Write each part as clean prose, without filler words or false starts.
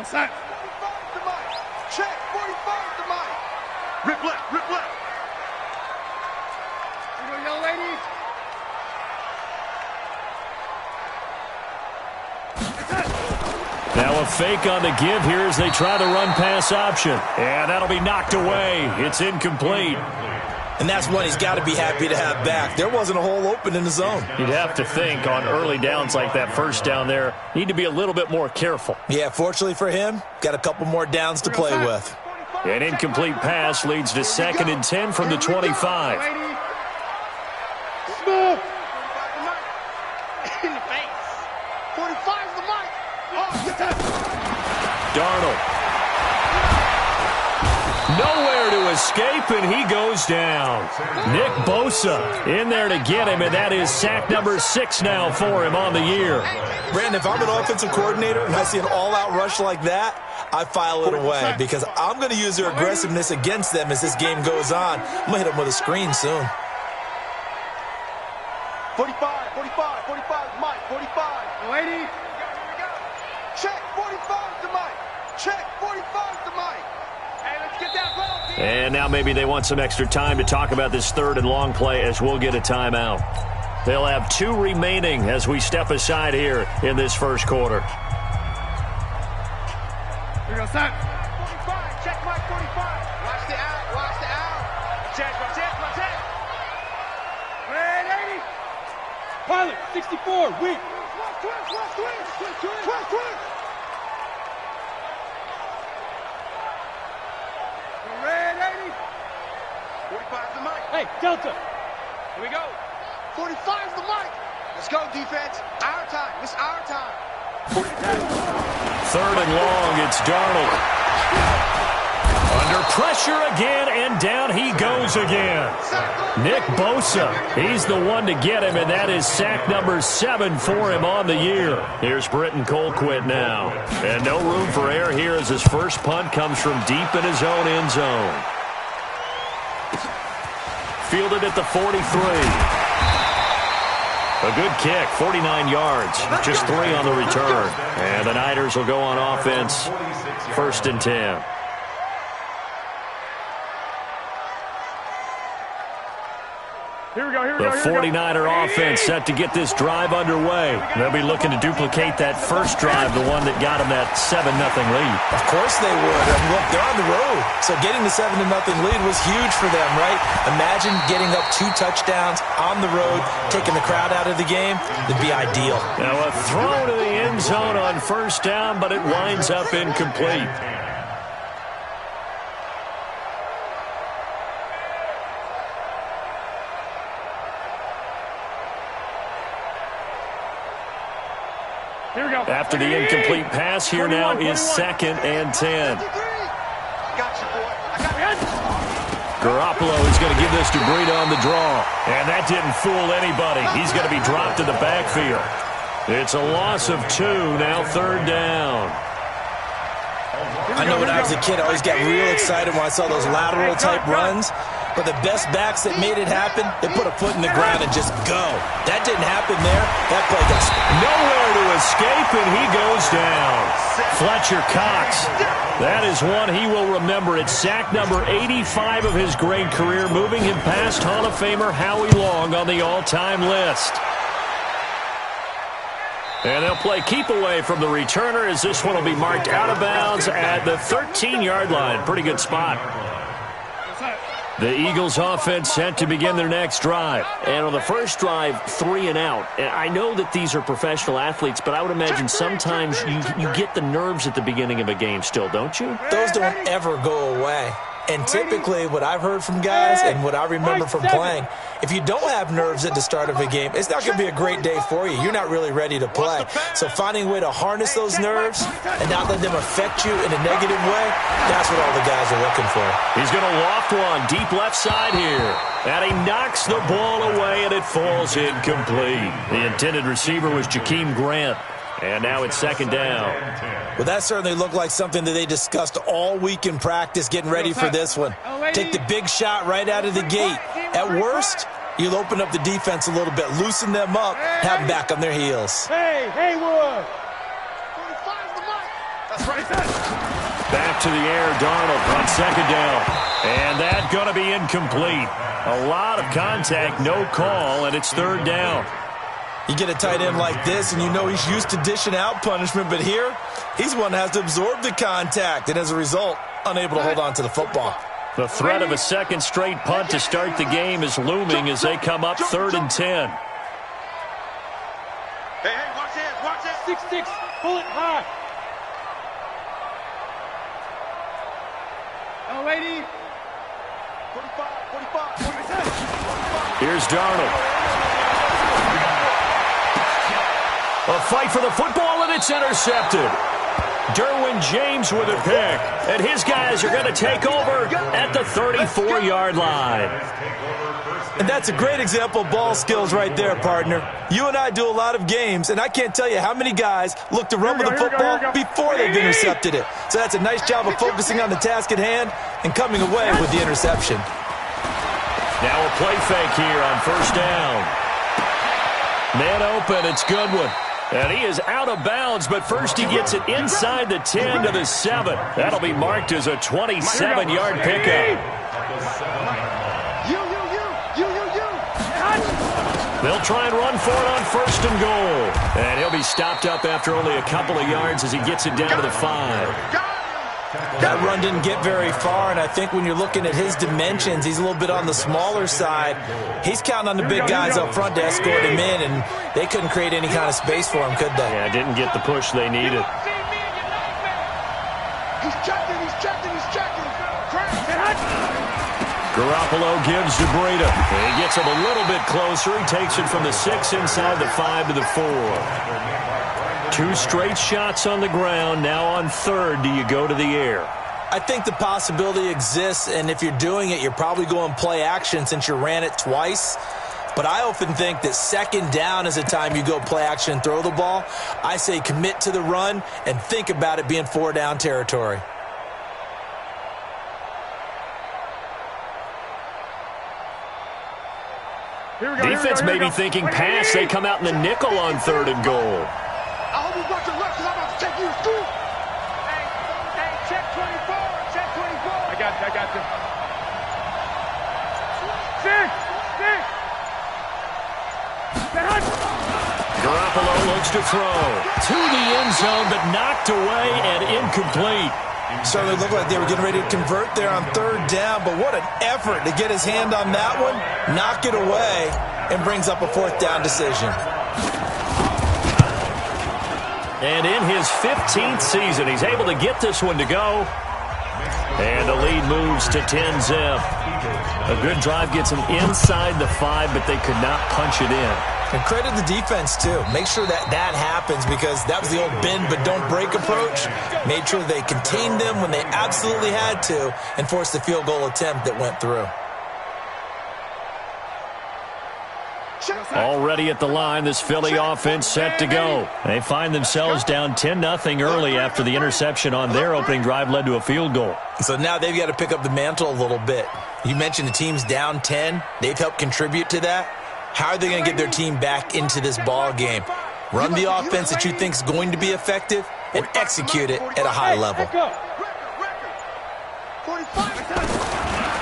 45 to Mike. Check. 45 to Mike. Rip left. Rip left. You know, young lady. Now a fake on the give here as they try the run-pass option. And that'll be knocked away. It's incomplete. And that's one he's got to be happy to have back. There wasn't a hole open in the zone. You'd have to think on early downs like that first down there, need to be a little bit more careful. Yeah, fortunately for him, got a couple more downs to play with. An incomplete pass leads to 2nd and 10 from the 25. Smooth. In the face. 45 to Mike. Darnold. Nowhere to escape, and he goes down. Nick Bosa in there to get him, and that is sack number 6 now for him on the year. Brandon, if I'm an offensive coordinator and I see an all-out rush like that, I file it away because I'm going to use their aggressiveness against them as this game goes on. I'm going to hit them with a screen soon. 45, Mike, 45. Lady. Check, 45 to Mike. Check, 45 to Mike. Hey, let's get that ball. And now maybe they want some extra time to talk about this 3rd and long play as we'll get a timeout. They'll have 2 remaining as we step aside here in this first quarter. Here goes that. 45, check Mike, 45. Watch the out, watch the out. Check. Red 80. Pilot, 64, weak. Twist. Red 80. 45 to Mike. Hey, Delta. Here we go. 45 to Mike. Let's go, defense. Our time. It's our time. 3rd and long, it's Darnold. Under pressure again, and down he goes again. Nick Bosa, he's the one to get him, and that is sack number 7 for him on the year. Here's Britton Colquitt now. And no room for error here as his first punt comes from deep in his own end zone. Fielded at the 43. A good kick, 49 yards, just 3 on the return. And the Niners will go on offense, 1st and 10. Here we go. The 49er offense set to get this drive underway. They'll be looking to duplicate that first drive, the one that got them that 7-0 lead. Of course they would. I mean, look, they're on the road. So getting the 7-0 lead was huge for them, right? Imagine getting up 2 touchdowns on the road, taking the crowd out of the game. It'd be ideal. Now a throw to the end zone on 1st down, but it winds up incomplete. Here we go. After the incomplete pass, here now is 2nd and 10. Got you, boy. Garoppolo is going to give this to Breida on the draw. And that didn't fool anybody. He's going to be dropped in the backfield. It's a loss of 2, now 3rd down. I know when I was a kid, I always got real excited when I saw those lateral-type runs. But the best backs that made it happen, they put a foot in the ground and just go. That didn't happen there. That play got nowhere to escape, and he goes down. Fletcher Cox. That is one he will remember. It's sack number 85 of his great career, moving him past Hall of Famer Howie Long on the all-time list. And they'll play keep away from the returner as this one will be marked out of bounds at the 13-yard line. Pretty good spot. The Eagles offense set to begin their next drive. And on the first drive, 3 and out. And I know that these are professional athletes, but I would imagine sometimes you get the nerves at the beginning of a game still, don't you? Those don't ever go away. And typically what I've heard from guys and what I remember from playing, if you don't have nerves at the start of a game, it's not going to be a great day for you. You're not really ready to play. So finding a way to harness those nerves and not let them affect you in a negative way, that's what all the guys are looking for. He's going to loft one deep left side here. And he knocks the ball away, and it falls incomplete. The intended receiver was Jakeem Grant. And now it's 2nd down. Well, that certainly looked like something that they discussed all week in practice, getting ready for this one. Take the big shot right out of the gate. At worst, you'll open up the defense a little bit, loosen them up, have them back on their heels. Hey, Haywood. 45 to Mike. Back to the air, Darnold on second down. And that's going to be incomplete. A lot of contact, no call, and it's third down. You get a tight end like this, and you know he's used to dishing out punishment, but here, he's one that has to absorb the contact, and as a result, unable to hold on to the football. The threat of a second straight punt to start the game is looming as they come up 3rd and 10. Hey, watch this. 6-6, pull it high. Oh, 80. 45. Here's Darnold. A fight for the football, and it's intercepted. Derwin James with a pick, and his guys are going to take over at the 34-yard line. And that's a great example of ball skills right there, partner. You and I do a lot of games, and I can't tell you how many guys look to run with the football before they've intercepted it. So that's a nice job of focusing on the task at hand and coming away with the interception. Now a play fake here on first down. Man open, it's Goodwin. And he is out of bounds, but first he gets it inside the 10 to the 7. That'll be marked as a 27-yard pickup. You. They'll try and run for it on first and goal. And he'll be stopped up after only a couple of yards as he gets it down to the 5. That run didn't get very far, and I think when you're looking at his dimensions, he's a little bit on the smaller side. He's counting on the big guys up front to escort him in, and they couldn't create any kind of space for him, could they? Yeah, didn't get the push they needed. He's checking. Garoppolo gives to Breida. He gets him a little bit closer. He takes it from the 6 inside the 5 to the 4. 2 straight shots on the ground. Now on third, do you go to the air? I think the possibility exists, and if you're doing it, you're probably going play action since you ran it twice. But I often think that second down is the time you go play action and throw the ball. I say commit to the run and think about it being 4-down territory. Defense may be thinking pass. They come out in the nickel on 3rd and goal. I hope you watch your left because I'm about to take you to school. Hey, check 24. I got you. 6. Garoppolo looks to throw. To the end zone, but knocked away and incomplete. Certainly looked like they were getting ready to convert there on 3rd down, but what an effort to get his hand on that one, knock it away, and brings up a 4th down decision. And in his 15th season, he's able to get this one to go. And the lead moves to 10-zip. A good drive gets him inside the 5, but they could not punch it in. And credit the defense, too. Make sure that happens because that was the old bend but don't break approach. Made sure they contained them when they absolutely had to and forced the field goal attempt that went through. Already at the line, this Philly offense set to go. They find themselves down 10-0 early after the interception on their opening drive led to a field goal. So now they've got to pick up the mantle a little bit. You mentioned the team's down 10. They've helped contribute to that. How are they going to get their team back into this ball game? Run the offense that you think is going to be effective and execute it at a high level.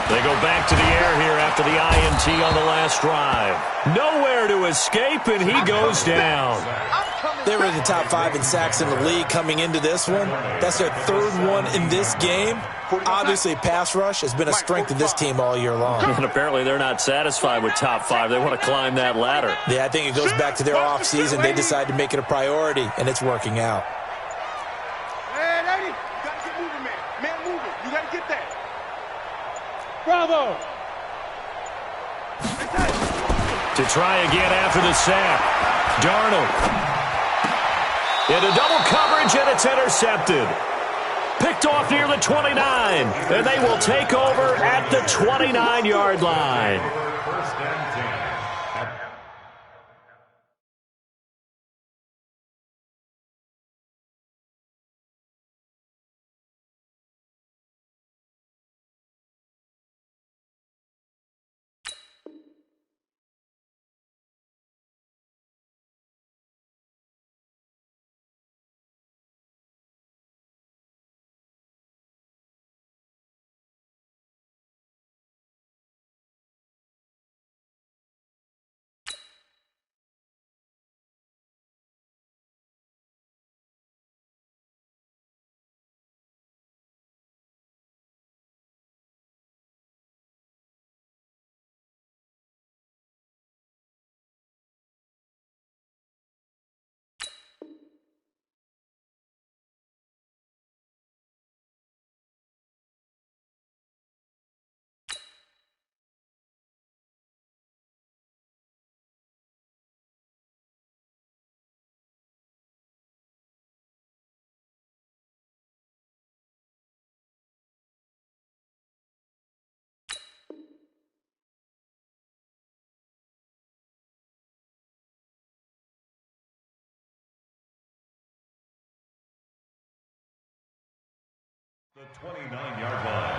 They go back to the air here after the INT on the last drive. Nowhere to escape, and he goes down. They were in the top 5 in sacks in the league coming into this one. That's their 3rd one in this game. Obviously, pass rush has been a strength of this team all year long. And apparently they're not satisfied with top 5. They want to climb that ladder. Yeah, I think it goes back to their offseason. They decided to make it a priority, and it's working out. Hey, lady, you got to get moving, man. Man, moving. You got to get that. Bravo. To try again after the sack. Darnold. Into double coverage, and it's intercepted. Picked off near the 29, and they will take over at the 29-yard line. The 29-yard line.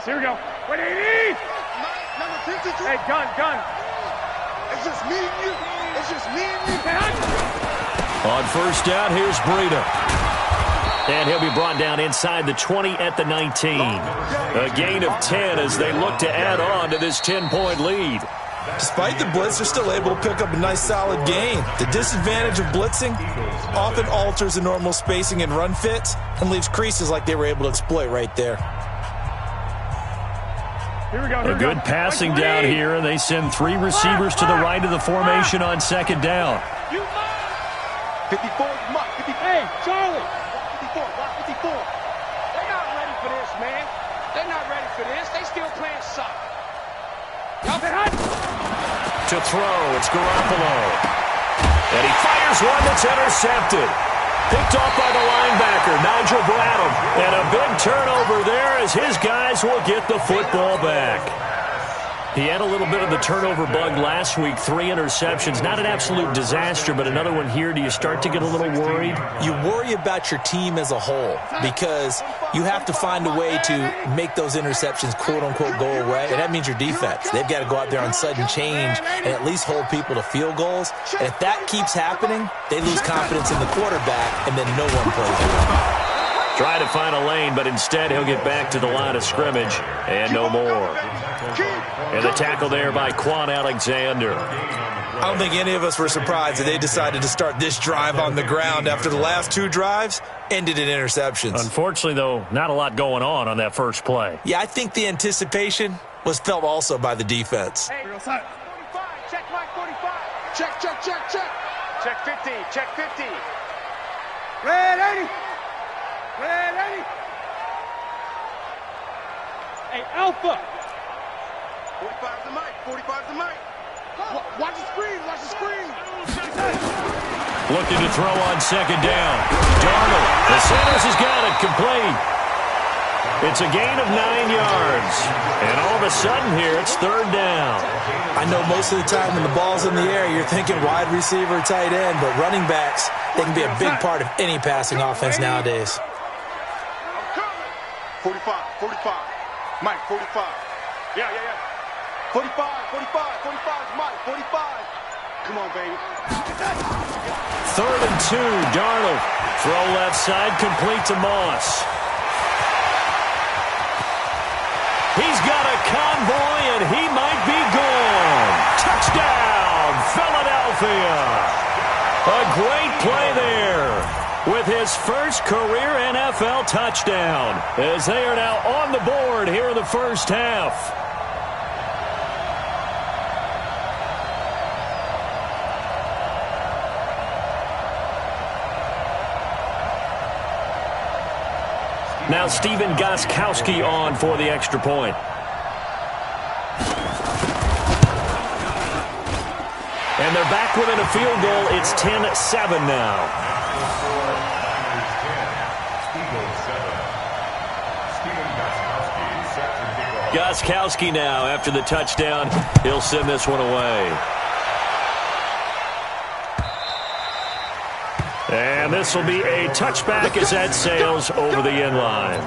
Here we go. 180! Number 52. Hey, gun. It's just me and you. It's just me and you. On first down, here's Breida. And he'll be brought down inside the 20 at the 19. A gain of 10 as they look to add on to this 10-point lead. Despite the blitz, they're still able to pick up a nice, solid gain. The disadvantage of blitzing often alters the normal spacing and run fits and leaves creases like they were able to exploit right there. Here we go. A good passing down here, and they send 3 receivers to the right of the formation on second down. 54, Mike. 54. Hey, Charlie. 54, Mike. 54. They're not ready for this, man. They're not ready for this. They still playing soccer. To throw, it's Garoppolo. And he fires one that's intercepted. Picked off by the linebacker, Nigel Bradham. And a big turnover there as his guys will get the football back. He had a little bit of the turnover bug last week, 3 interceptions. Not an absolute disaster, but another one here. Do you start to get a little worried? You worry about your team as a whole because you have to find a way to make those interceptions, quote-unquote, go away. And that means your defense. They've got to go out there on sudden change and at least hold people to field goals. And if that keeps happening, they lose confidence in the quarterback, and then no one plays well. Try to find a lane, but instead he'll get back to the line of scrimmage and no more. And the tackle there by Quan Alexander. I don't think any of us were surprised that they decided to start this drive on the ground after the last 2 drives ended in interceptions. Unfortunately, though, not a lot going on that first play. Yeah, I think the anticipation was felt also by the defense. Hey, 45. Check Mike 45. Check. Check 50. Check 50. Red 80. Red 80. Hey, Alpha. 45 to Mike. 45 to Mike. Watch the screen. Watch the screen. Looking to throw on second down. Darnold. The Sanders has got it complete. It's a gain of 9 yards. And all of a sudden here, it's third down. I know most of the time when the ball's in the air, you're thinking wide receiver, tight end, but running backs, they can be a big part of any passing offense nowadays. 45. Mike, 45. Yeah. 45, Mike, 45. Come on, baby. Third and 2, Darnold. Throw left side, complete to Moss. He's got a convoy, and he might be gone. Touchdown, Philadelphia. A great play there with his first career NFL touchdown as they are now on the board here in the first half. Now Stephen Gostkowski on for the extra point. And they're back within a field goal. It's 10-7 now. Gostkowski now after the touchdown. He'll send this one away. And this will be a touchback as that sails over the end line.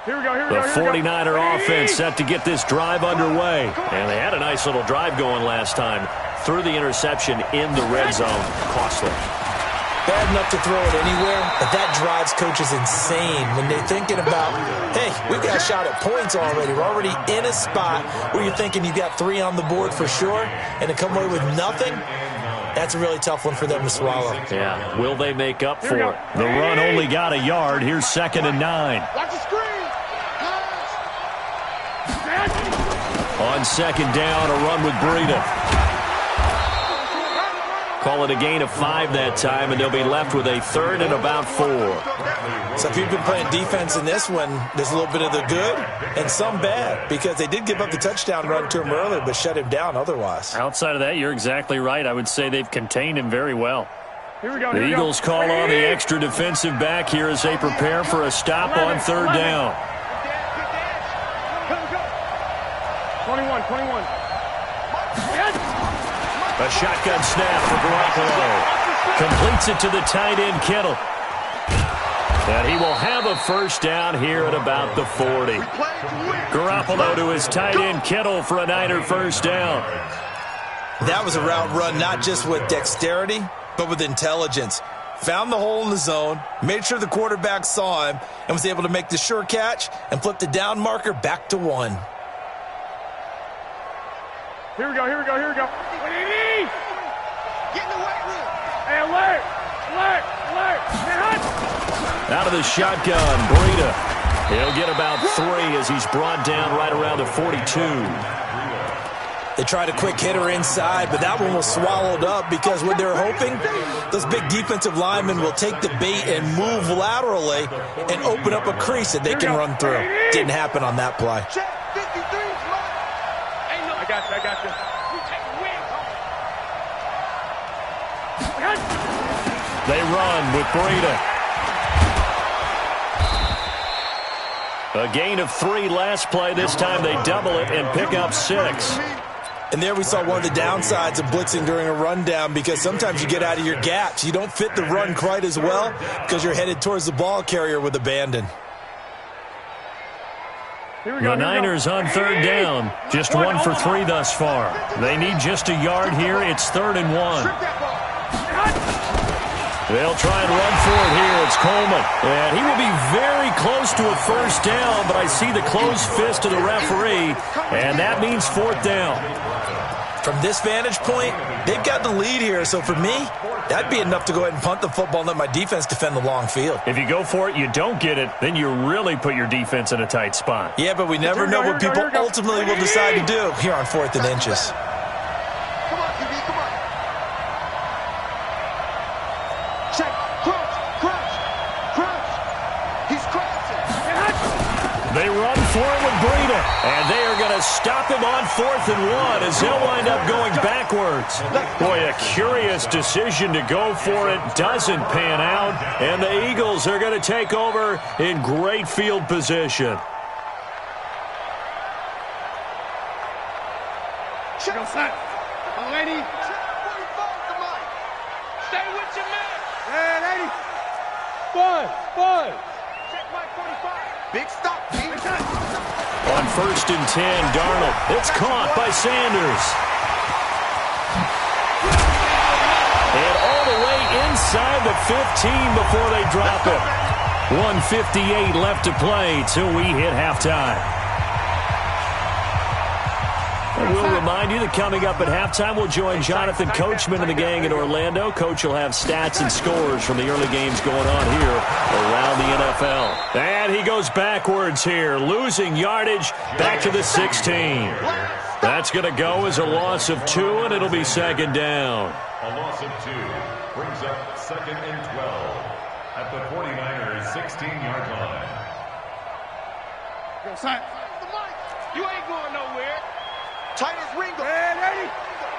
The 49er offense set to get this drive underway. And they had a nice little drive going last time. Threw the interception in the red zone. Costly. Bad enough to throw it anywhere, but that drives coaches insane when they're thinking about, hey, we've got a shot at points already. We're already in a spot where you're thinking you've got 3 on the board for sure, and to come away with nothing, that's a really tough one for them to swallow. Yeah, will they make up for it? The run only got a yard. Here's 2nd and 9. Watch the screen. On second down, a run with Breida. Call it a gain of 5 that time, and they'll be left with a 3rd and about 4. So if you've been playing defense in this one, there's a little bit of the good and some bad, because they did give up the touchdown run to him earlier, but shut him down otherwise. Outside of that, you're exactly right. I would say they've contained him very well. The Eagles call on the extra defensive back here as they prepare for a stop on third down. 21. A shotgun snap for Garoppolo. Completes it to the tight end, Kittle. And he will have a first down here at about the 40. Garoppolo to his tight end, Kittle, for a Niner first down. That was a route run not just with dexterity, but with intelligence. Found the hole in the zone, made sure the quarterback saw him, and was able to make the sure catch and flip the down marker back to 1. Here we go. Get in the weight room. Hey, alert. Out of the shotgun, Breida. He'll get about 3 as he's brought down right around the 42. They tried a quick hitter inside, but that one was swallowed up because what they're hoping, those big defensive linemen will take the bait and move laterally and open up a crease that they can run through. Didn't happen on that play. Check 53, I got you. They run with Breida. A gain of 3 last play. This time they double it and pick up 6. And there we saw one of the downsides of blitzing during a rundown because sometimes you get out of your gaps. You don't fit the run quite as well because you're headed towards the ball carrier with abandon. The Niners on third down. Just 1 for 3 thus far. They need just a yard here. It's 3rd and 1. They'll try and run for it here. It's Coleman. And he will be very close to a first down, but I see the closed fist of the referee, and that means 4th down. From this vantage point, they've got the lead here. So for me, that'd be enough to go ahead and punt the football and let my defense defend the long field. If you go for it, you don't get it, then you really put your defense in a tight spot. Yeah, but we never know what people ultimately will decide to do here on 4th and inches. Come on, QB, come on. Check, crunch. He's crunching. They run for it with Breida, and they are going to stop him on 4th and 1 as they'll wind up going backwards. Boy, a curious decision to go for it. Doesn't pan out, and the Eagles are going to take over in great field position. Check on set. Lady. Stay with your man. Hey, lady. Bud. Check my 45. Big stop. On 1st and 10, Darnold. It's caught by Sanders. And all the way inside the 15 before they drop it. 1:58 left to play till we hit halftime. And we'll remind you that coming up at halftime, we'll join Jonathan Coachman and the gang in Orlando. Coach will have stats and scores from the early games going on here around the NFL. And he goes backwards here, losing yardage back to the 16. That's going to go as a loss of 2, and it'll be 2nd down. A loss of 2 brings up 2nd and 12 at the 49ers' 16-yard line. You ain't going nowhere. Tight ends Ringo. Hey, lady.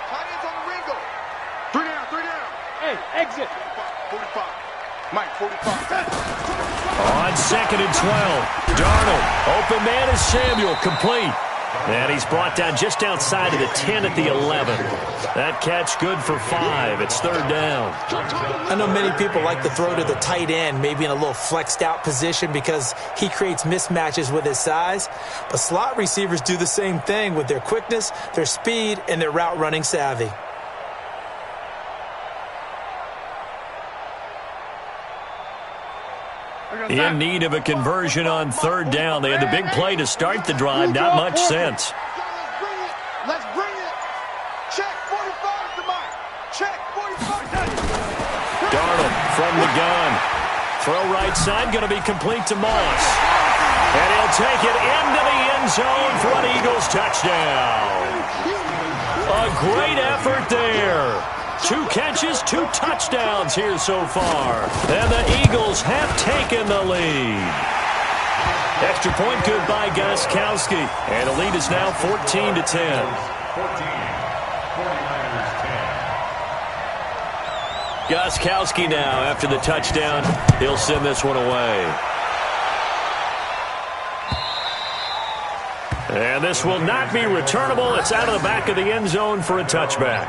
Tight ends on the Ringo. 3 down. Hey, exit. 45. Mike, 45. On 2nd and 12, Darnold. Open man is Samuel, complete. And he's brought down just outside of the 10 at the 11. That catch good for 5. It's 3rd down. I know many people like to throw to the tight end, maybe in a little flexed out position because he creates mismatches with his size. But slot receivers do the same thing with their quickness, their speed, and their route running savvy. In need of a conversion on 3rd down. They had the big play to start the drive. Not much sense. Let's bring it. Check 45 to Mike. Check 45. Darnold from the gun. Throw right side, going to be complete to Moss. And he'll take it into the end zone for an Eagles touchdown. A great effort there. 2 catches, 2 touchdowns here so far. And the Eagles have taken the lead. Extra point good by Gostkowski. And the lead is now 14-10. 14, 49ers 10. Gostkowski now, after the touchdown, he'll send this one away. And this will not be returnable. It's out of the back of the end zone for a touchback.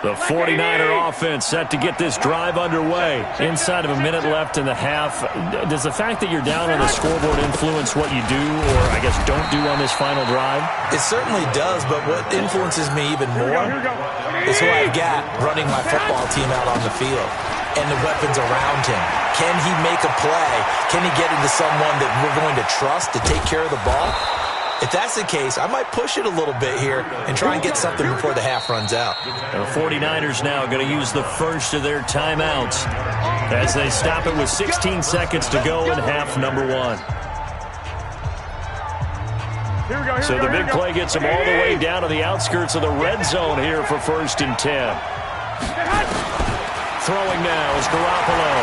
The 49er offense set to get this drive underway. Inside of a minute left in the half. Does the fact that you're down on the scoreboard influence what you do, or I guess don't do on this final drive? It certainly does, but what influences me even more is who I've got running my football team out on the field and the weapons around him. Can he make a play? Can he get into someone that we're going to trust to take care of the ball? If that's the case, I might push it a little bit here and try and get something before the half runs out. The 49ers now going to use the first of their timeouts as they stop it with 16 seconds to go in half number one. So the big play gets them all the way down to the outskirts of the red zone here for 1st and 10. Throwing now is Garoppolo.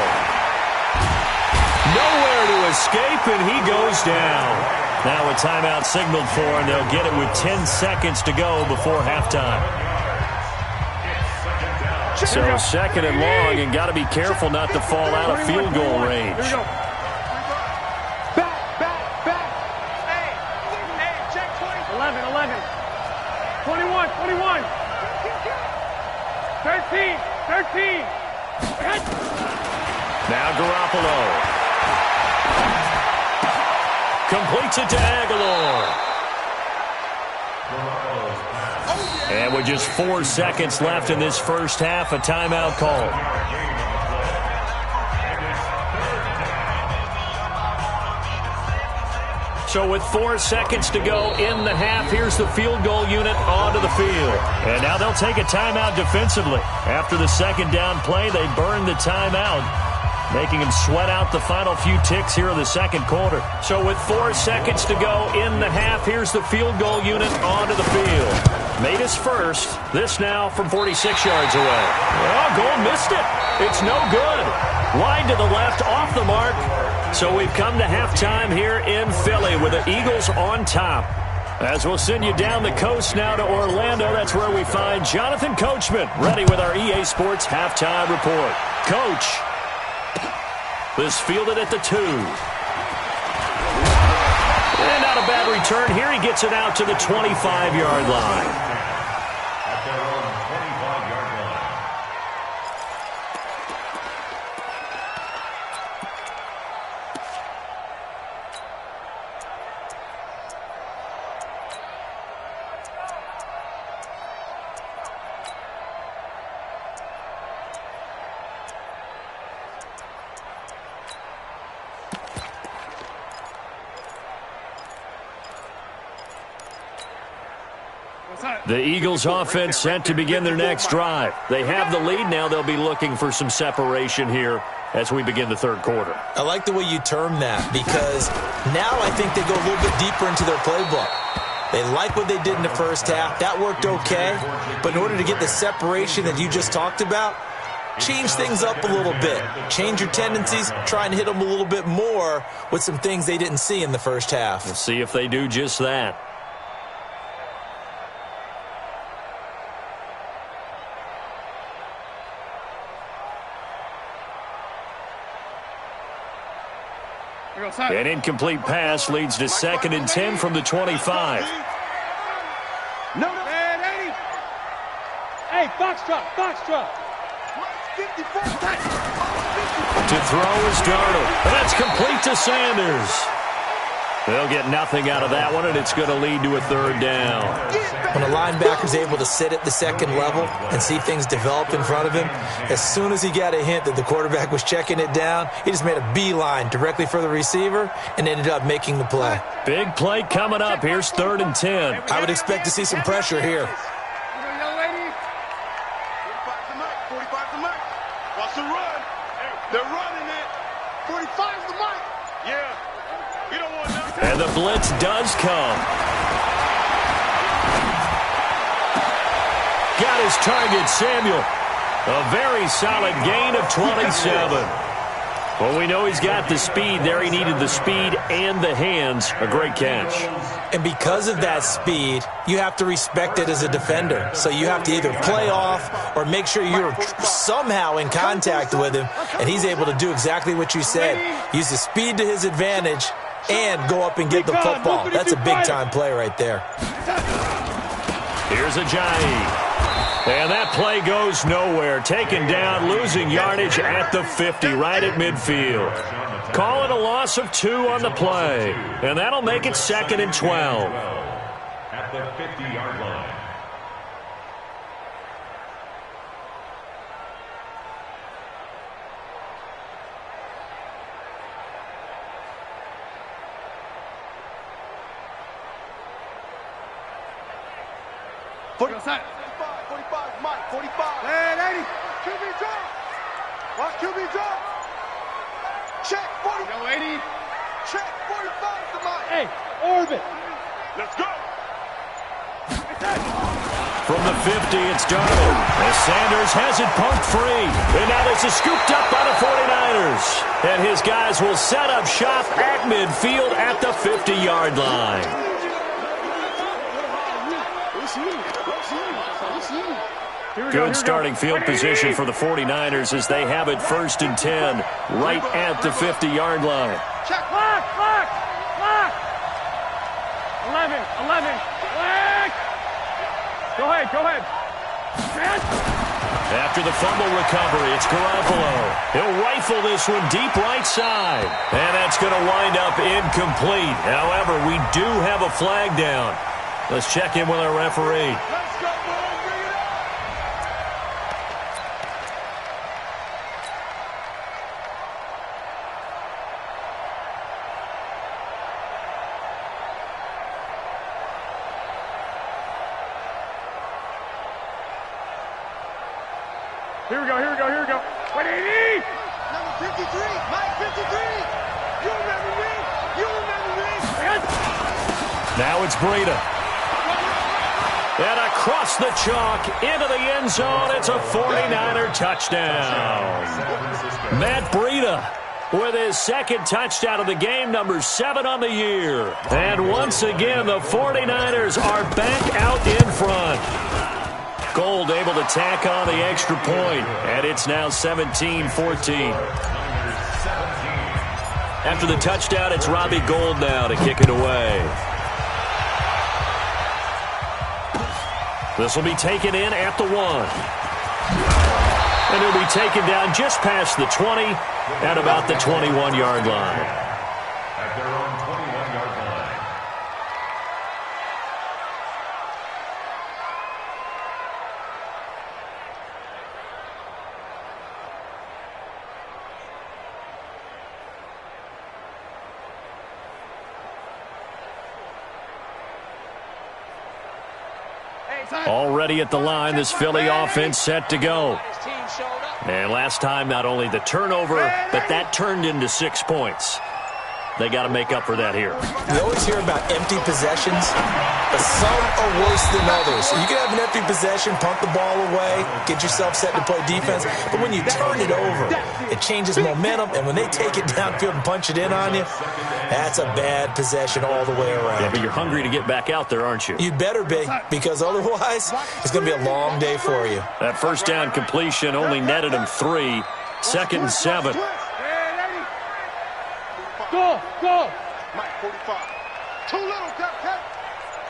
Nowhere to escape, and he goes down. Now a timeout signaled for, and they'll get it with 10 seconds to go before halftime. So 2nd and long, and got to be careful not to fall out of field goal range. Back. Hey, check 20. 11. 21. 13. Now Garoppolo. Completes it to Aguilar. And with just 4 seconds left in this first half, a timeout call. So with 4 seconds to go in the half, here's the field goal unit onto the field. And now they'll take a timeout defensively. After the second down play, they burn the timeout, making him sweat out the final few ticks here in the second quarter. So with 4 seconds to go in the half, here's the field goal unit onto the field. Made his first. This now from 46 yards away. Oh, Gold missed it. It's no good. Wide to the left, off the mark. So we've come to halftime here in Philly with the Eagles on top. As we'll send you down the coast now to Orlando, that's where we find Jonathan Coachman, ready with our EA Sports halftime report. Coach. This fielded at the 2. And not a bad return here. He gets it out to the 25-yard line. At their own 25-yard line. The Eagles offense set to begin their next drive. They have the lead now. They'll be looking for some separation here as we begin the third quarter. I like the way you term that, because now I think they go a little bit deeper into their playbook. They like what they did in the first half. That worked okay. But in order to get the separation that you just talked about, change things up a little bit. Change your tendencies. Try and hit them a little bit more with some things they didn't see in the first half. We'll see if they do just that. An incomplete pass leads to 2nd and 10 from the 25. No. Hey, box drop. To throw is Darnold. And that's complete to Sanders. They'll get nothing out of that one, and it's going to lead to a 3rd down. When a linebacker's able to sit at the second level and see things develop in front of him, as soon as he got a hint that the quarterback was checking it down, he just made a beeline directly for the receiver and ended up making the play. Big play coming up. Here's 3rd and 10. I would expect to see some pressure here. Young lady. 45's the mic. 45's the mic. Watch the run. They're running it. 45's the mic. Yeah. We don't want nothing. And the blitz does come. Got his target, Samuel. A very solid gain of 27. Well, we know he's got the speed there. He needed the speed and the hands. A great catch. And because of that speed, you have to respect it as a defender. So you have to either play off or make sure you're somehow in contact with him. And he's able to do exactly what you said. Use the speed to his advantage and go up and get the football. That's a big-time play right there. Here's Ajayi. And that play goes nowhere. Taken down, losing yardage at the 50, right at midfield. Call it a loss of 2 on the play. And that'll make it 2nd and 12. At the 50-yard line. Mike, 45. Hey, 80. QB drop. Watch QB drop. Check, 40. Go, 80. Check, 45 to Mike. Hey, orbit. Let's go. From the 50, it's Darnold. As Sanders has it pumped free. And now this is scooped up by the 49ers. And his guys will set up shop at midfield at the 50-yard line. Good starting field position for the 49ers as they have it 1st and 10 right at the 50-yard line. Check, lock. 11. Lock. Go ahead. After the fumble recovery, it's Garoppolo. He'll rifle this one deep right side. And that's going to wind up incomplete. However, we do have a flag down. Let's check in with our referee. Here we go. 180. Number 53, Mike 53. You remember me. Now it's Breida. And across the chalk into the end zone. It's a 49er touchdown. Matt Breida with his 2nd touchdown of the game, number 7 on the year. And once again, the 49ers are back out in front. Gold able to tack on the extra point, and it's now 17-14. After the touchdown, it's Robbie Gould now to kick it away. This will be taken in at the 1. And it'll be taken down just past the 20 at about the 21-yard line. At their own 21-yard line. Already at the line, this Philly offense set to go. And last time, not only the turnover, but that turned into 6 points. They got to make up for that here. We always hear about empty possessions, but some are worse than others. So you can have an empty possession, punt the ball away, get yourself set to play defense, but when you turn it over, it changes momentum, and when they take it downfield and punch it in on you, that's a bad possession all the way around. Yeah, but you're hungry to get back out there, aren't you? You better be, because otherwise, it's going to be a long day for you. That first down completion only netted him 3. 2nd and 7. Go. Mike 45. Too little, Cap.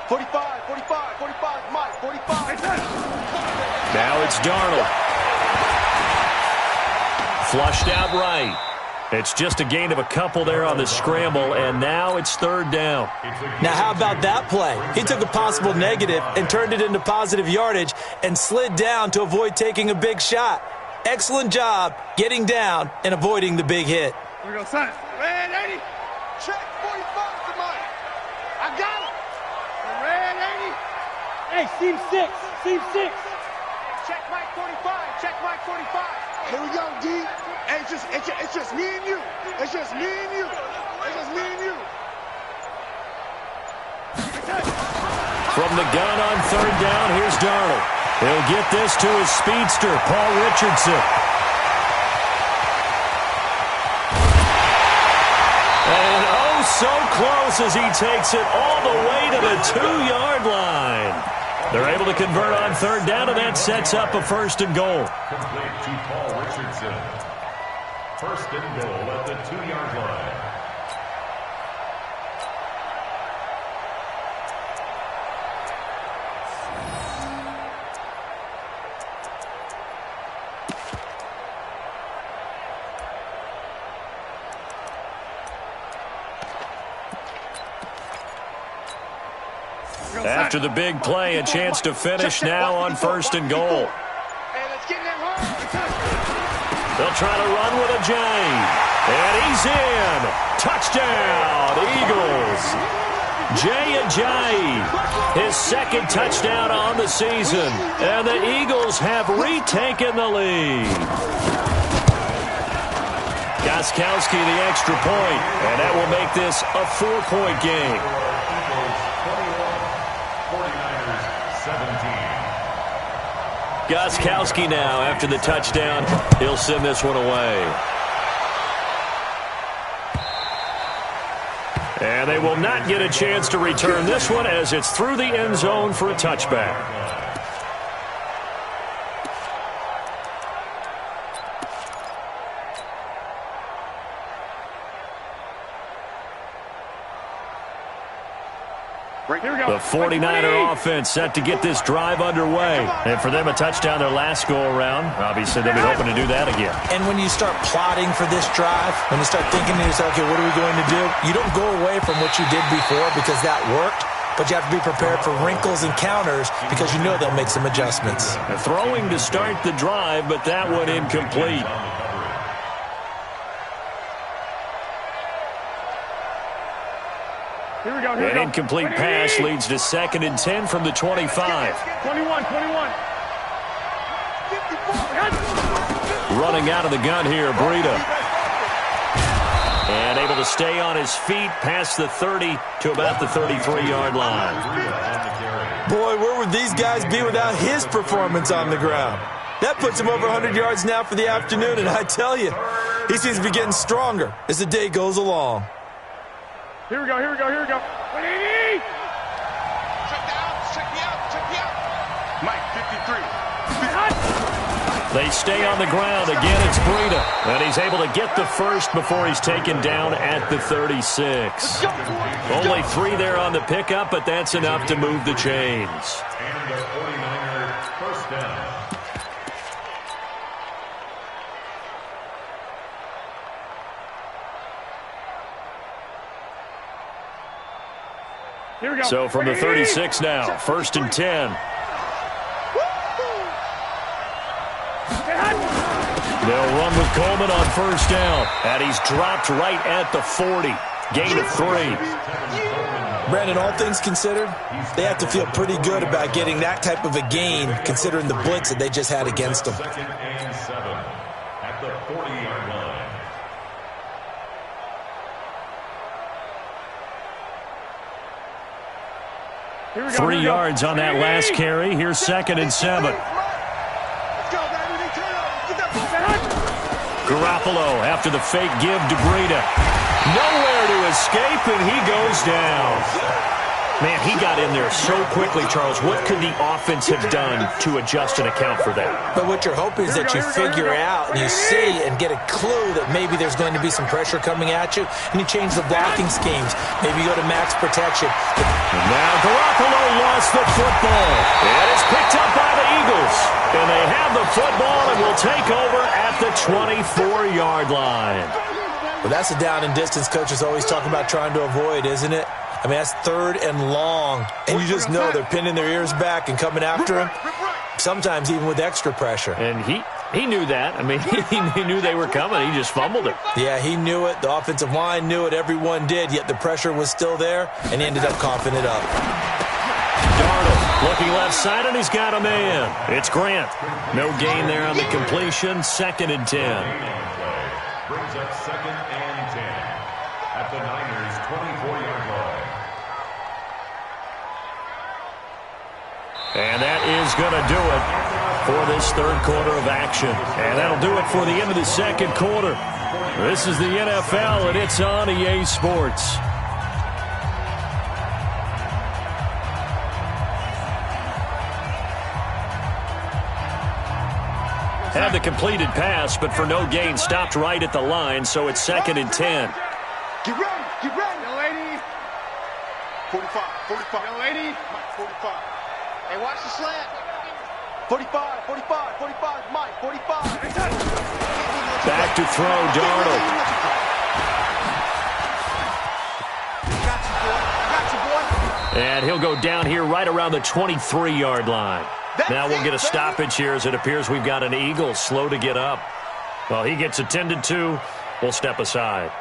45, Mike 45. Now it's Darnold. Flushed out right. It's just a gain of a couple there on the scramble, and now it's 3rd down. Now, how about that play? He took a possible negative and turned it into positive yardage and slid down to avoid taking a big shot. Excellent job getting down and avoiding the big hit. Here we go, son. Red 80. Check 45 to Mike. I got it. Red 80. Hey, seam 6. Check Mike 45. Check Mike 45. Here we go, D. Hey, it's just me and you. It's just me and you. From the gun on 3rd down, here's Darnold. He'll get this to his speedster, Paul Richardson. And oh, so close as he takes it all the way to the 2-yard line. They're able to convert on third down, and that sets up a first and goal. Complete to Paul Richardson. First and goal at the 2-yard line. After the big play, a chance to finish now on first and goal. They'll try to run with a J. And he's in. Touchdown, Eagles. Jay Ajayi, his second touchdown on the season. And the Eagles have retaken the lead. Gostkowski the extra point, and that will make this a 4-point game. 49ers 17. Gostkowski now, after the touchdown, he'll send this one away. And they will not get a chance to return this one as it's through the end zone for a touchback. The 49er offense set to get this drive underway. And for them, a touchdown their last go-around. Obviously, they'll be hoping to do that again. And when you start plotting for this drive, when you start thinking to yourself, okay, what are we going to do? You don't go away from what you did before because that worked, but you have to be prepared for wrinkles and counters because you know they'll make some adjustments. Throwing to start the drive, but that one incomplete. An incomplete pass leads to 2nd and 10 from the 25. 21. Running out of the gun here, Breida. And able to stay on his feet past the 30 to about the 33-yard line. Boy, where would these guys be without his performance on the ground? That puts him over 100 yards now for the afternoon, and I tell you, he seems to be getting stronger as the day goes along. Here we go. 180! Check me out. Mike, 53. They stay on the ground. Again, it's Breida. And he's able to get the first before he's taken down at the 36. Only 3 there on the pickup, but that's enough to move the chains. And the 49er first down. Here we go. So from the 36 now, 1st and 10. They'll run with Coleman on first down. And he's dropped right at the 40. Gain of 3. Brandon, all things considered, they have to feel pretty good about getting that type of a gain considering the blitz that they just had against them. 2nd and 7 at the 40-yard line. 3 yards on that last carry. Here's 2nd and 7. Garoppolo after the fake give to Breida. Nowhere to escape, and he goes down. Man, he got in there so quickly, Charles. What could the offense have done to adjust and account for that? But what you're hoping is that you figure out and you see and get a clue that maybe there's going to be some pressure coming at you, and you change the blocking schemes. Maybe you go to max protection. Now Garoppolo lost the football. And it's picked up by the Eagles. And they have the football and will take over at the 24-yard line. Well, that's a down and distance coaches always talk about trying to avoid, isn't it? I mean, that's 3rd and long, and you just know they're pinning their ears back and coming after him, sometimes even with extra pressure. And he knew that. I mean, he knew they were coming. He just fumbled it. Yeah, he knew it. The offensive line knew it. Everyone did, yet the pressure was still there, and he ended up coughing it up. Darnold looking left side, and he's got a man. It's Grant. No gain there on the completion. 2nd and 10. Brings up 2nd and 10 at the Niners' 24-yard line. And that is going to do it for this third quarter of action. And that'll do it for the end of the second quarter. This is the NFL, and it's on EA Sports. Had the completed pass, but for no gain, stopped right at the line, so it's 2nd and 10. Get ready, get ready. Young lady. 45, 45. Young lady. Mike, 45. Hey, watch the slant. 45, 45, 45, Mike, 45. Back to throw, Darnold. Got you, boy. Got you, boy. And he'll go down here right around the 23-yard line. Now we'll get a stoppage here as it appears we've got an Eagle slow to get up. Well, he gets attended to. We'll step aside.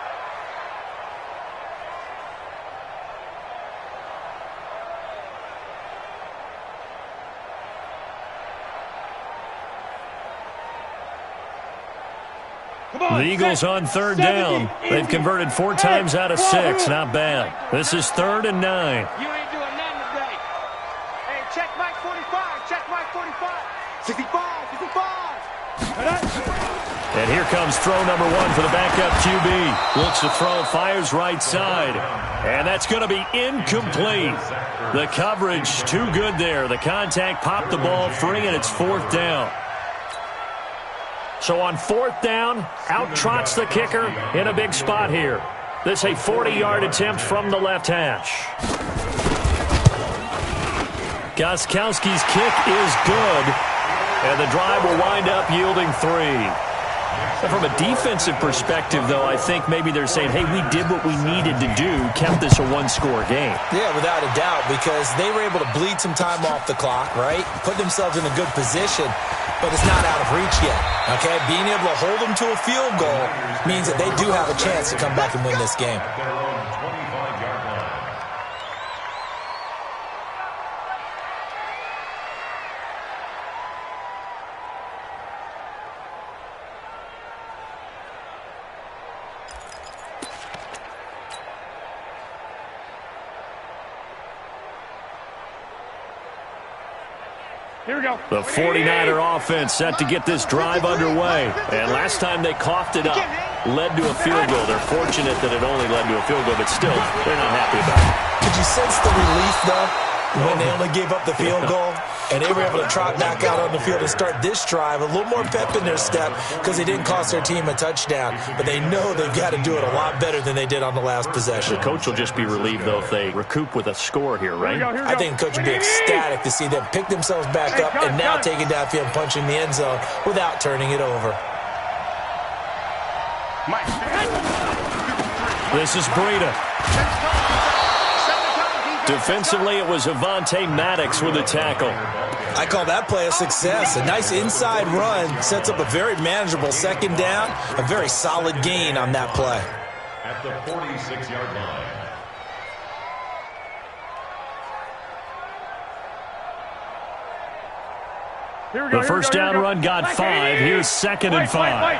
The Eagles on 3rd down. They've converted 4 times out of 6. Not bad. This is 3rd and 9. You ain't doing nothing today. Hey, check Mike 45. Check Mike 45. 65, 65. And here comes throw number 1 for the backup QB. Looks to throw, fires right side. And that's going to be incomplete. The coverage too good there. The contact popped the ball free, and it's 4th down. So on 4th down, out trots the kicker in a big spot here. This a 40-yard attempt from the left hash. Gostkowski's kick is good, and the drive will wind up yielding 3. From a defensive perspective, though, I think maybe they're saying, hey, we did what we needed to do, kept this a 1-score game. Yeah, without a doubt, because they were able to bleed some time off the clock, right? Put themselves in a good position, but it's not out of reach yet, okay? Being able to hold them to a field goal means that they do have a chance to come back and win this game. Here we go. The 49er offense set to get this drive underway. And last time they coughed it up, led to a field goal. They're fortunate that it only led to a field goal, but still, they're not happy about it. Could you sense the relief, though, when they only gave up the field goal? And they were able to trot back out on the field and start this drive. A little more pep in their step because they didn't cost their team a touchdown. But they know they've got to do it a lot better than they did on the last possession. The coach will just be relieved, though, if they recoup with a score here, right? Here we go. I think the coach would be ecstatic to see them pick themselves back up and now take it downfield and punch in the end zone without turning it over. Mike. This is Breida. Defensively, it was Avonte Maddox with a tackle. I call that play a success. A nice inside run sets up a very manageable 2nd down. A very solid gain on that play. At the 46-yard line. Here we go. The first down run got 5. Here's 2nd and 5.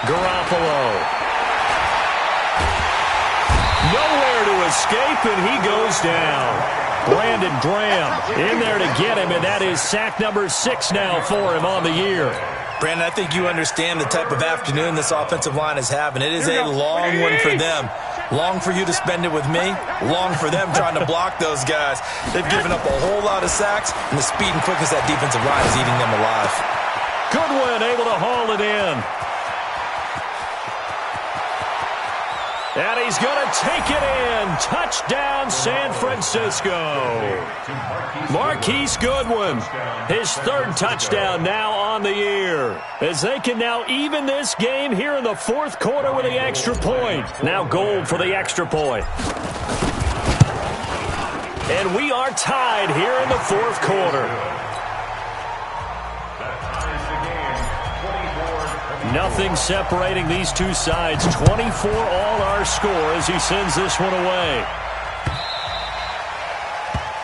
Garoppolo. Nowhere to escape, and he goes down. Brandon Graham in there to get him, and that is sack number 6 now for him on the year. Brandon, I think you understand the type of afternoon this offensive line is having. It is a long one for them. Long for you to spend it with me. Long for them trying to block those guys. They've given up a whole lot of sacks, and the speed and quickness of that defensive line is eating them alive. Goodwin able to haul it in. And he's going to take it in. Touchdown, San Francisco. Marquise Goodwin, his 3rd touchdown now on the year. As they can now even this game here in the 4th quarter with the extra point. Now Gold for the extra point. And we are tied here in the 4th quarter. Nothing separating these two sides. 24 all our score as he sends this one away.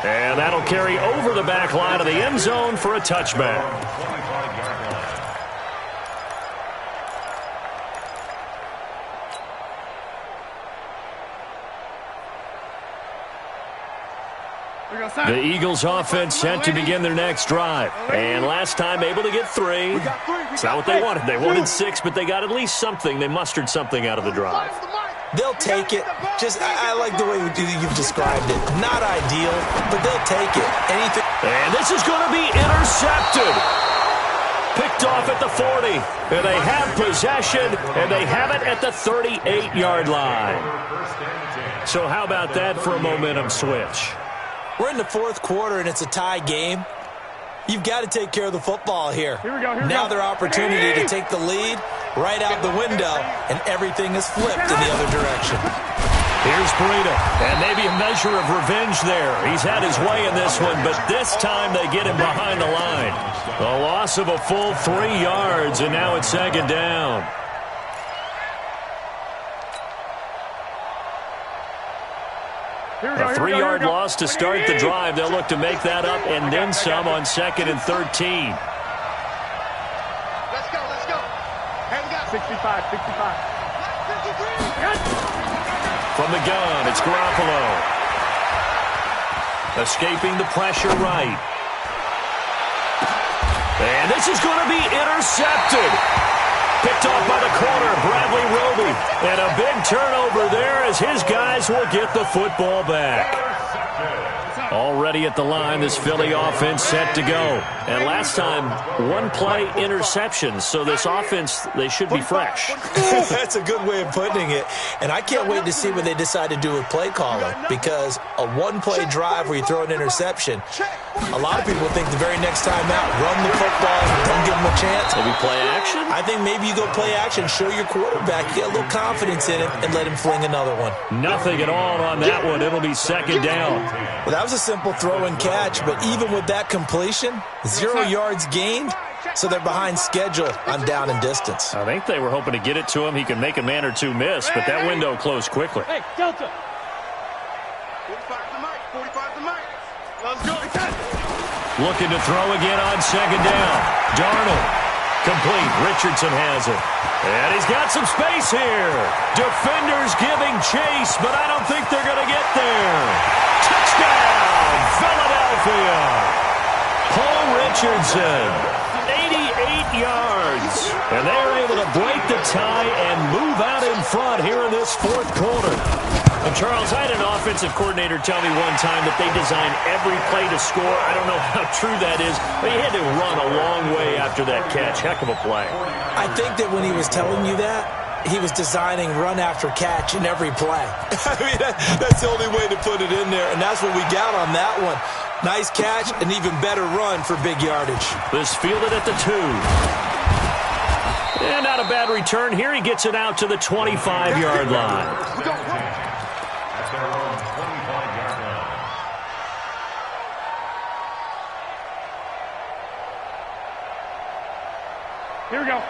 And that'll carry over the back line of the end zone for a touchback. The Eagles offense set to begin their next drive. And last time able to get 3. It's not what they wanted. They wanted 6, but they got at least something. They mustered something out of the drive. They'll take it. I like the way you've described it. Not ideal, but they'll take it. Anything. And this is going to be intercepted. Picked off at the 40. And they have possession, and they have it at the 38-yard line. So how about that for a momentum switch? We're in the fourth quarter, and it's a tie game. You've got to take care of the football here. Now their opportunity to take the lead right out the window, and everything is flipped in the other direction. Here's Breida, and maybe a measure of revenge there. He's had his way in this one, but this time they get him behind the line. A loss of a full 3 yards, and now it's second down. A 3-yard loss to start the drive. They'll look to make that up and then some on 2nd and 13. Let's go. 65. From the gun, it's Garoppolo. Escaping the pressure right. And this is going to be intercepted. Picked off by the corner, Bradley Roby. And a big turnover there as his guys will get the football back. Already at the line, this Philly offense set to go. And last time, 1-play interception. So this offense, they should be fresh. That's a good way of putting it. And I can't wait to see what they decide to do with play calling. Because a 1-play drive where you throw an interception, a lot of people think the very next time out, run the football, don't give them a chance. Maybe play action? I think maybe you go play action, show your quarterback, get a little confidence in him, and let him fling another one. Nothing at all on that one. It'll be second down. Well, that was a simple throw and catch, but even with that completion, 0 yards gained, so they're behind schedule on down and distance. I think they were hoping to get it to him. He could make a man or two miss, but that window closed quickly. Hey, Delta. 45 to Mike. Let's go. Looking to throw again on second down. Darnold. Complete. Richardson has it. And he's got some space here. Defenders giving chase, but I don't think they're going to get there. Touchdown, Philadelphia. Paul Richardson, 88 yards. And they're able to break the tie and move out in front here in this fourth quarter. And Charles, I had an offensive coordinator tell me one time that they design every play to score. I don't know how true that is, but he had to run a long way after that catch. Heck of a play. I think that when he was telling you that, he was designing run after catch in every play. I mean, that's the only way to put it in there, and that's what we got on that one. Nice catch, an even better run for big yardage. This fielded at the 2. And not a bad return here. He gets it out to the 25-yard line.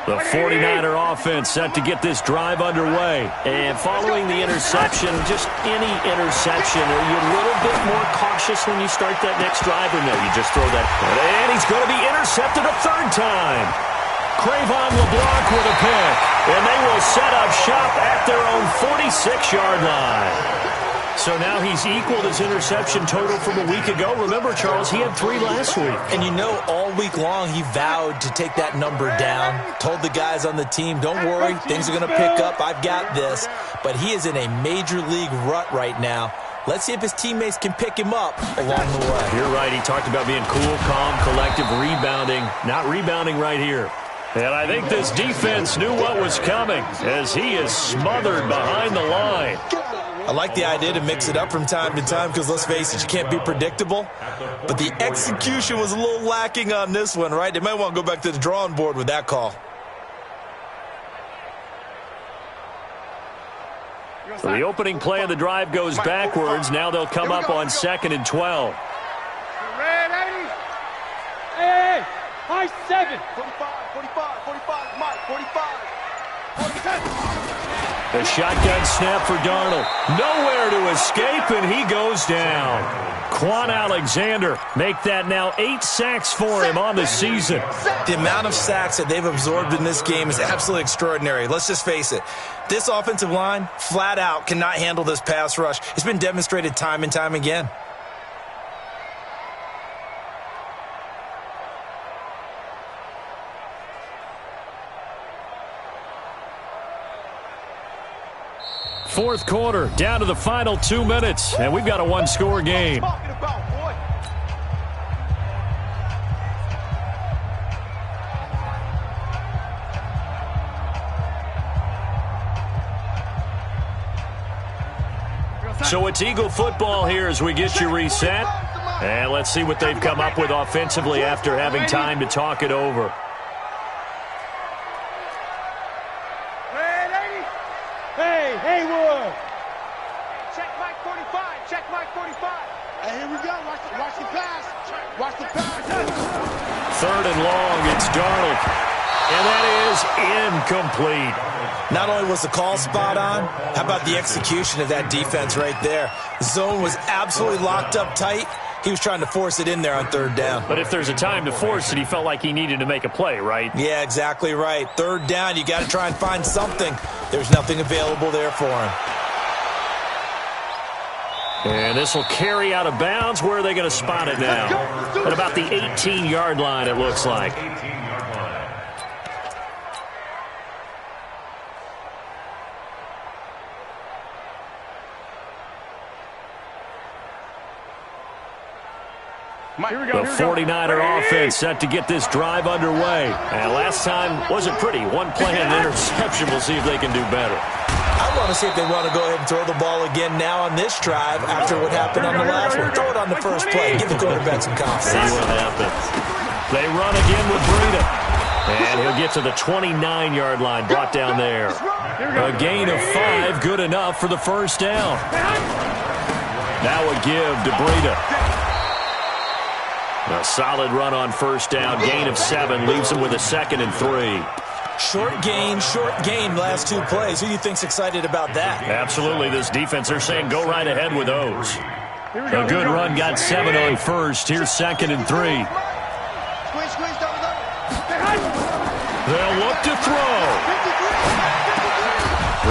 The 49er offense set to get this drive underway. And following the interception, just any interception, are you a little bit more cautious when you start that next drive, or no, you just throw that? And he's going to be intercepted a 3rd time. Crayvon LeBlanc with a pick. And they will set up shop at their own 46-yard line. So now he's equaled his interception total from a week ago. Remember, Charles, he had 3 last week. And you know, all week long he vowed to take that number down. Told the guys on the team, don't worry, things are going to pick up. I've got this. But he is in a major league rut right now. Let's see if his teammates can pick him up along the way. You're right. He talked about being cool, calm, collective, rebounding. Not rebounding right here. And I think this defense knew what was coming as he is smothered behind the line. I like the idea to mix it up from time to time because, let's face it, you can't be predictable. But the execution was a little lacking on this one, right? They might want to go back to the drawing board with that call. So the opening play of the drive goes backwards. Now they'll come up on 2nd and 12. Hey, high 7. 45, Mike, 45. The shotgun snap for Darnold. Nowhere to escape, and he goes down. Quan Alexander make that now 8 sacks for him on the season. The amount of sacks that they've absorbed in this game is absolutely extraordinary. Let's just face it. This offensive line, flat out, cannot handle this pass rush. It's been demonstrated time and time again. fourth quarter, down to the final 2 minutes, and we've got a one-score game. So it's Eagle football here as we get you reset. And let's see what they've come up with offensively after having time to talk it over. Hey, Haywood! Check Mike 45. Check Mike 45. Hey, here we go. Watch the pass. Watch the pass. Third and long, it's Darnold. And that is incomplete. Not only was the call spot on, how about the execution of that defense right there? The zone was absolutely locked up tight. He was trying to force it in there on third down. But if there's a time to force it, he felt like he needed to make a play, right? Yeah, exactly right. Third down, you got to try and find something. There's nothing available there for him. And this will carry out of bounds. Where are they going to spot it now? At about the 18-yard line, it looks like. The 49er offense set to get this drive underway. And last time wasn't pretty. One play and an interception. We'll see if they can do better. I want to see if they want to go ahead and throw the ball again now on this drive after what happened on the last one. Throw it on the first play. Give the quarterback some confidence. See what happens. They run again with Breida. And he'll get to the 29-yard line, brought down there. A gain of 5, good enough for the first down. Now a give to Breida. A solid run on first down. Gain of 7 leaves him with a 2nd and 3. Short gain, last 2 plays. Who do you think's excited about that? Absolutely. This defense, they're saying go right ahead with those. A good run, got 7 on first. Here's 2nd and 3. They'll look to throw.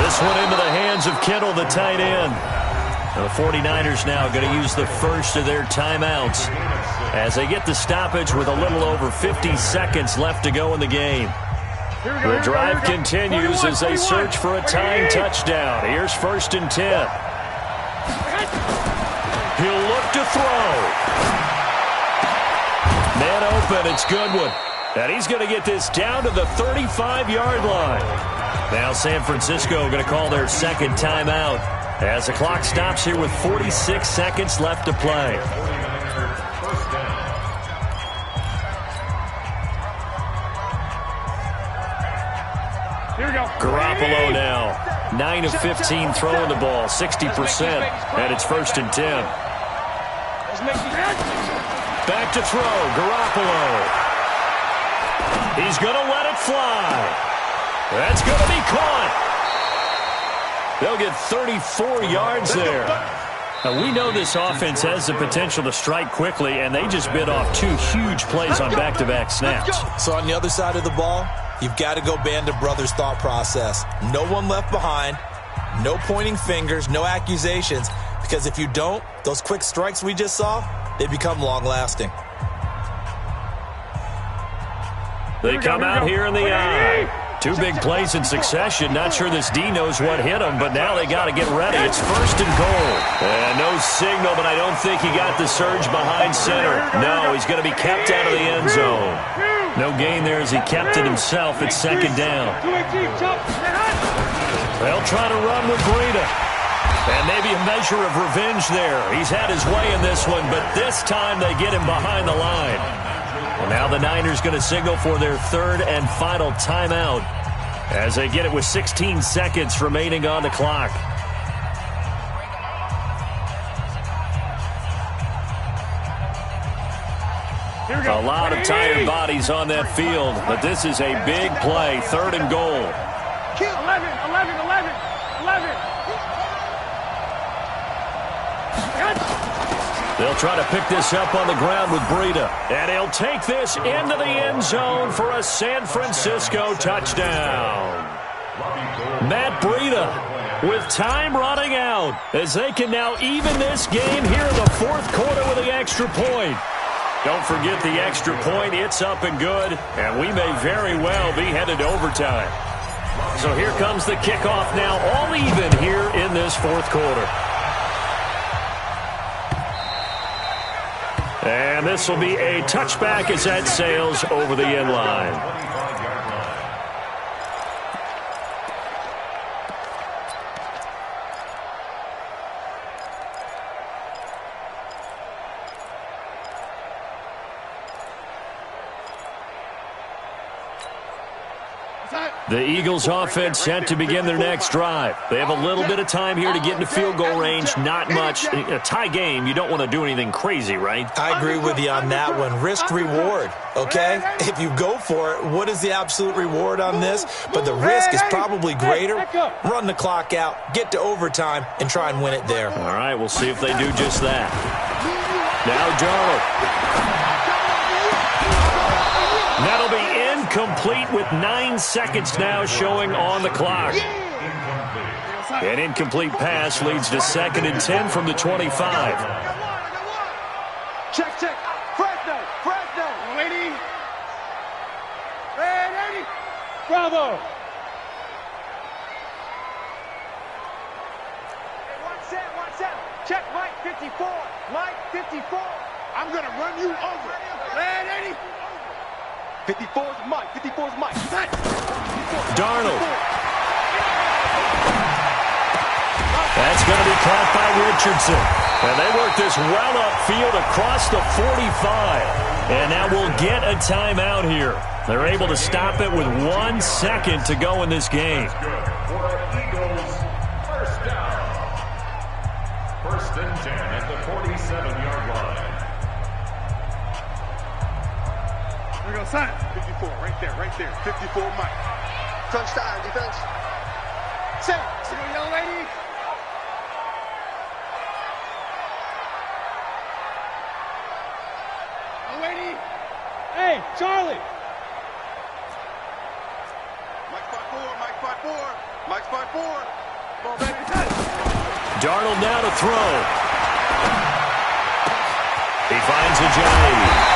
This one into the hands of Kittle, the tight end. Now the 49ers now going to use the first of their timeouts as they get the stoppage with a little over 50 seconds left to go in the game. The drive continues as they search for a tying touchdown. Here's 1st and 10. He'll look to throw. Man open, it's Goodwin. And he's going to get this down to the 35-yard line. Now San Francisco going to call their 2nd timeout as the clock stops here with 46 seconds left to play. Garoppolo now, 9 of 15 throwing the ball, 60%, and it's 1st and 10. Back to throw, Garoppolo. He's going to let it fly. That's going to be caught. They'll get 34 yards there. Now, we know this offense has the potential to strike quickly, and they just bit off 2 huge plays on back-to-back snaps. So on the other side of the ball, you've got to go Band of Brothers thought process. No one left behind, no pointing fingers, no accusations, because if you don't, those quick strikes we just saw, they become long-lasting. They come out here in the eye. 2 big plays in succession. Not sure this D knows what hit him, but now they got to get ready. It's 1st and goal. And no signal, but I don't think he got the surge behind center. No, he's going to be kept out of the end zone. No gain there as he kept it himself. It's 2nd down. They'll try to run with Breida. And maybe a measure of revenge there. He's had his way in this one, but this time they get him behind the line. Well, now the Niners going to signal for their 3rd and final timeout as they get it with 16 seconds remaining on the clock. A lot of tired bodies on that field, but this is a big play. 3rd and goal. 11. They'll try to pick this up on the ground with Breida. And he'll take this into the end zone for a San Francisco touchdown. Matt Breida with time running out as they can now even this game here in the 4th quarter with the extra point. Don't forget the extra point. It's up and good, and we may very well be headed to overtime. So here comes the kickoff now, all even here in this fourth quarter. And this will be a touchback as that sails over the end line. The Eagles offense set to begin their next drive. They have a little bit of time here to get into field goal range. Not much. A tie game, you don't want to do anything crazy, right? I agree with you on that one. Risk-reward, okay? If you go for it, what is the absolute reward on this? But the risk is probably greater. Run the clock out, get to overtime, and try and win it there. All right, we'll see if they do just that. Now Darnold. That'll be incomplete with 9 seconds now showing on the clock. An incomplete pass leads to 2nd and 10 from the 25. Check. Fresno. Ready. Bravo. Hey, 1-7. Check Mike 54. Mike 54. I'm going to run you over. Ready. 54 is Mike. 54 is Mike. Darnold. That's going to be caught by Richardson. And they work this well upfield across the 45. And now we'll get a timeout here. They're able to stop it with 1 second to go in this game. First down. 1st and 10 at the 47-yard line. Here we go, son. 54, right there. 54, Mike. Touchdown, defense. Say, young lady. Young lady. Hey, Charlie. Mike 5'4". Come on, baby. Darnold now to throw. He finds Ajayi.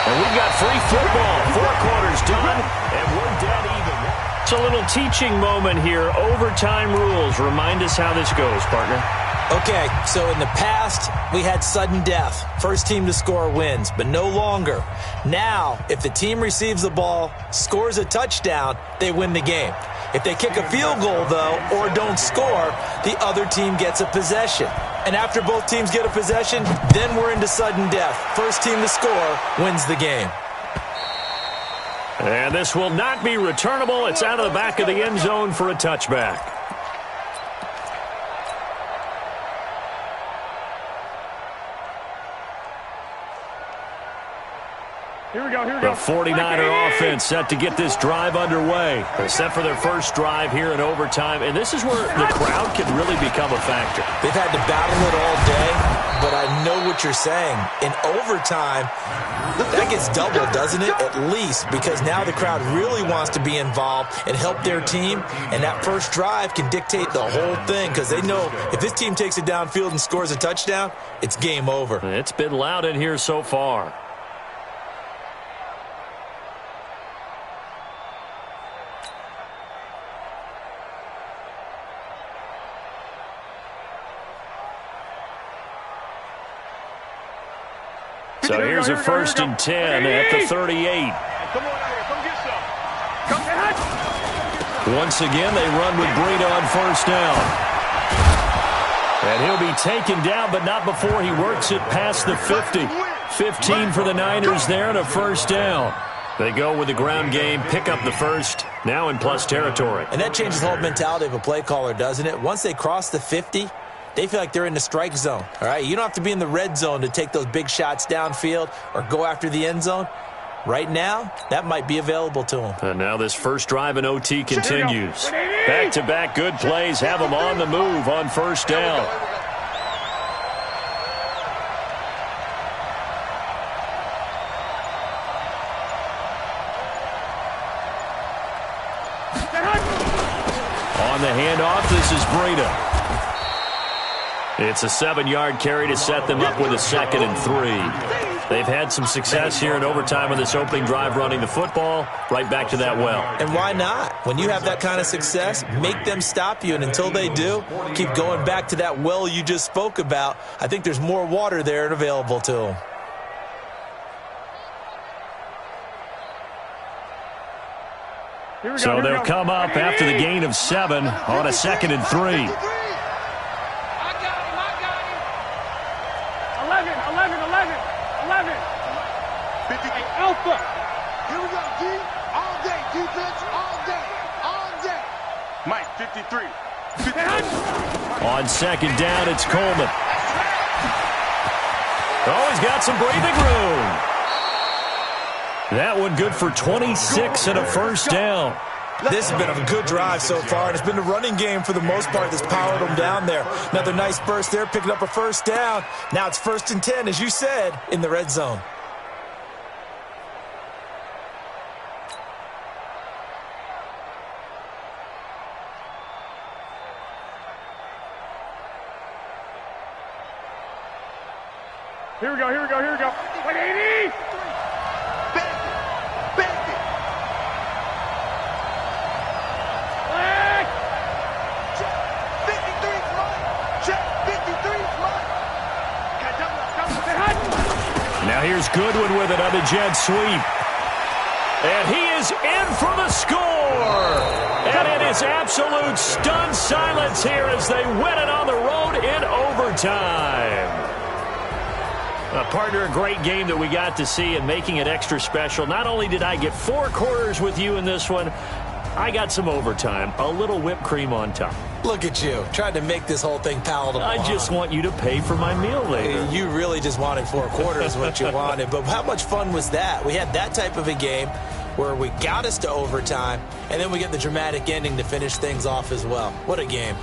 And we've got free football. 4 quarters done, and we're dead even. It's a little teaching moment here. Overtime rules. Remind us how this goes, partner. Okay, so in the past, we had sudden death. First team to score wins, but no longer. Now, if the team receives the ball, scores a touchdown, they win the game. If they kick a field goal, though, or don't score, the other team gets a possession. And after both teams get a possession, then we're into sudden death. First team to score wins the game. And this will not be returnable. It's out of the back of the end zone for a touchback. Here we go. The 49er offense set to get this drive underway. They're set for their first drive here in overtime, and this is where the crowd can really become a factor. They've had to battle it all day, but I know what you're saying. In overtime, that gets doubled, doesn't it? At least, because now the crowd really wants to be involved and help their team, and that first drive can dictate the whole thing because they know if this team takes it downfield and scores a touchdown, it's game over. It's been loud in here so far. So here's a 1st and 10 at the 38. Come on out here. Come get some. Once again, they run with Breida on 1st down. And he'll be taken down, but not before he works it past the 50. 15 for the Niners there and a 1st down. They go with the ground game, pick up the first, now in plus territory. And that changes the whole mentality of a play caller, doesn't it? Once they cross the 50, they feel like they're in the strike zone, all right? You don't have to be in the red zone to take those big shots downfield or go after the end zone. Right now, that might be available to them. And now this first drive in OT continues. Back-to-back good plays have them on the move on 1st down. On the handoff, this is Breida. It's a 7-yard carry to set them up with a 2nd and 3. They've had some success here in overtime on this opening drive running the football. Right back to that well. And why not? When you have that kind of success, make them stop you. And until they do, keep going back to that well you just spoke about. I think there's more water there and available to them. So they'll come up after the gain of 7 on a 2nd and 3. I got him. 11. 50. Hey, Alpha. Here we go, D. All day. Defense, all day. All day. Mike, 53. 50. On 2nd down, it's Coleman. Oh, he's got some breathing room. That one good for 26 and a first down. This has been a good drive so far, and it's been the running game for the most part that's powered them down there. Another nice burst there, picking up a first down. Now it's 1st and 10, as you said, in the red zone. Here we go. 180. Bend it. Flag. Check. 53's mine. Check. 53's mine. Now here's Goodwin with it on the jet sweep. And he is in for the score. And it is absolute stunned silence here as they win it on the road in overtime. Partner, a great game that we got to see and making it extra special. Not only did I get 4 quarters with you in this one, I got some overtime, a little whipped cream on top. Look at you, trying to make this whole thing palatable. I just want you to pay for my meal later. You really just wanted 4 quarters what you wanted. But how much fun was that? We had that type of a game where we got us to overtime, and then we get the dramatic ending to finish things off as well. What a game.